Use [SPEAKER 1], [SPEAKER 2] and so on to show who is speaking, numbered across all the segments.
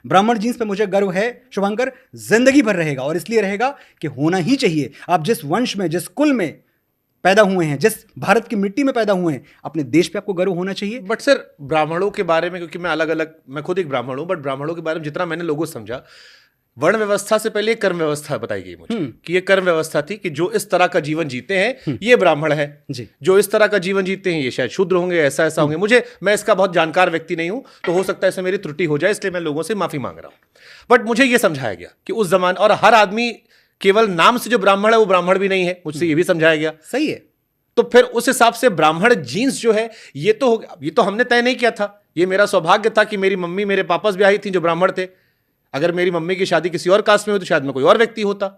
[SPEAKER 1] ब्राह्मण जीन्स पे मुझे गर्व है शुभंकर, जिंदगी भर रहेगा, और इसलिए रहेगा कि होना ही चाहिए। आप जिस वंश में, जिस कुल में पैदा हुए हैं, जिस भारत की मिट्टी में पैदा हुए हैं, अपने देश पे आपको गर्व होना चाहिए।
[SPEAKER 2] बट सर, ब्राह्मणों के बारे में, क्योंकि मैं खुद एक ब्राह्मण हूं, बट ब्राह्मणों के बारे में जितना मैंने लोगों से समझा, वर्ण व्यवस्था से पहले कर्म व्यवस्था बताई गई मुझे कि ये कर्म व्यवस्था थी कि जो इस तरह का जीवन जीते हैं ये ब्राह्मण है
[SPEAKER 1] जी।
[SPEAKER 2] जो इस तरह का जीवन जीते हैं ये शायद शूद्र होंगे, ऐसा ऐसा होंगे। मैं इसका बहुत जानकार व्यक्ति नहीं हूं, तो हो सकता है इसमें मेरी त्रुटि हो जाए, इसलिए मैं लोगों से माफी मांग रहा हूं। बट मुझे ये समझाया गया कि उस जमाने, और हर आदमी केवल नाम से जो ब्राह्मण है वो ब्राह्मण भी नहीं है, मुझसे ये भी समझाया गया।
[SPEAKER 1] सही है।
[SPEAKER 2] तो फिर उस हिसाब से ब्राह्मण जीन्स जो है ये तो हमने तय नहीं किया था। ये मेरा सौभाग्य था कि मेरी मम्मी मेरे पापा से ब्याही थी जो ब्राह्मण थे। अगर मेरी मम्मी की शादी किसी और कास्ट में हुई तो शायद मैं कोई और व्यक्ति होता।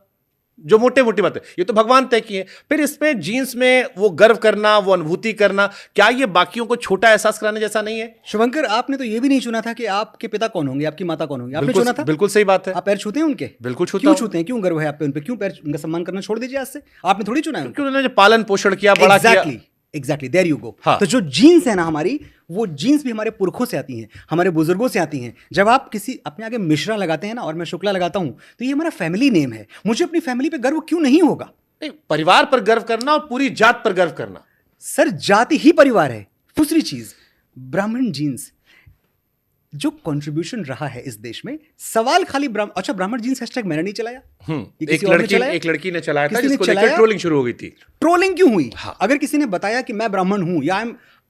[SPEAKER 2] जो मोटे मोटी बात है, ये तो भगवान तय किए। फिर इसमें जीन्स में वो गर्व करना, वो अनुभूति करना, क्या ये बाकियों को छोटा एहसास कराने जैसा नहीं है?
[SPEAKER 1] शुभंकर, आपने तो ये भी नहीं चुना था कि आपके पिता कौन होंगे, आपकी माता कौन होंगी। आपने चुना था।
[SPEAKER 2] बिल्कुल सही बात है।
[SPEAKER 1] आप पैर छूते हैं उनके?
[SPEAKER 2] बिल्कुल छूता
[SPEAKER 1] क्यों
[SPEAKER 2] हूं।
[SPEAKER 1] छूते हैं? क्यों गर्व है आप पे, उन पे क्यों पैर, उनका सम्मान करना छोड़ दीजिए आज से। आपने थोड़ी चुना है उनको।
[SPEAKER 2] क्योंकि उन्होंने जो पालन पोषण किया, बड़ा किया।
[SPEAKER 1] Exactly, there you go.
[SPEAKER 2] हाँ।
[SPEAKER 1] तो जो जीन्स है ना हमारी, वो जीन्स भी हमारे पुरखों से आती हैं, हमारे बुजुर्गों से आती हैं। जब आप किसी अपने आगे मिश्रा लगाते हैं ना, और मैं शुक्ला लगाता हूं, तो ये हमारा फैमिली नेम है। मुझे अपनी फैमिली पे गर्व क्यों नहीं होगा?
[SPEAKER 2] नहीं, परिवार पर गर्व करना और पूरी जात पर गर्व करना।
[SPEAKER 1] सर, जाति ही परिवार है। दूसरी चीज, ब्राह्मण जीन्स जो कंट्रीब्यूशन रहा है इस देश में, सवाल खाली अच्छा, ब्राह्मण जीन्स हैशटैग मैंने नहीं चलाया।
[SPEAKER 2] एक लड़की ने चलाया था, जिसको लेकर ट्रोलिंग शुरू हो गई थी।
[SPEAKER 1] ट्रोलिंग क्यों हुई?
[SPEAKER 2] हाँ।
[SPEAKER 1] अगर किसी ने बताया कि मैं ब्राह्मण हूं, या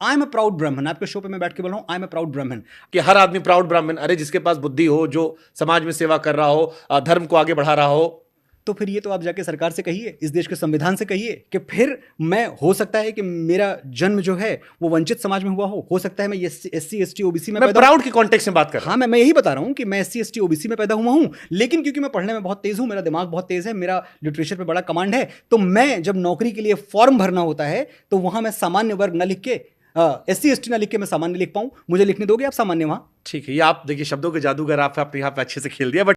[SPEAKER 1] आई एम अ प्राउड ब्राह्मण, आपके शो पे मैं बैठ के बोल रहा हूं आई एम अ प्राउड ब्राह्मण,
[SPEAKER 2] कि हर आदमी प्राउड ब्राह्मण, अरे जिसके पास बुद्धि हो, जो समाज में सेवा कर रहा हो, धर्म को आगे बढ़ा रहा हो,
[SPEAKER 1] तो फिर ये तो आप जाके सरकार से कहिए, इस देश के संविधान से कहिए कि फिर मैं, हो सकता है कि मेरा जन्म जो है वो वंचित समाज में हुआ हो सकता है मैं SC ST OBC में
[SPEAKER 2] मैं प्राउड के कॉन्टेक्स्ट में बात कर रहा हूं।
[SPEAKER 1] हाँ, मैं यही बता रहा हूँ कि मैं SC ST OBC में पैदा हुआ हूँ, लेकिन क्योंकि मैं पढ़ने में बहुत तेज हूँ, मेरा दिमाग बहुत तेज है, मेरा लिटरेचर पे बड़ा कमांड है, तो मैं जब नौकरी के लिए फॉर्म भरना होता है तो वहां मैं सामान्य वर्ग न लिख के, SC ST ना लिख के मैं सामान्य लिख पाऊं। मुझे लिखने दोगे आप सामान्य वहां?
[SPEAKER 2] ठीक है, ये आप देखिए शब्दों के जादूगर, आप यहाँ पे अच्छे से खेल दिया। बट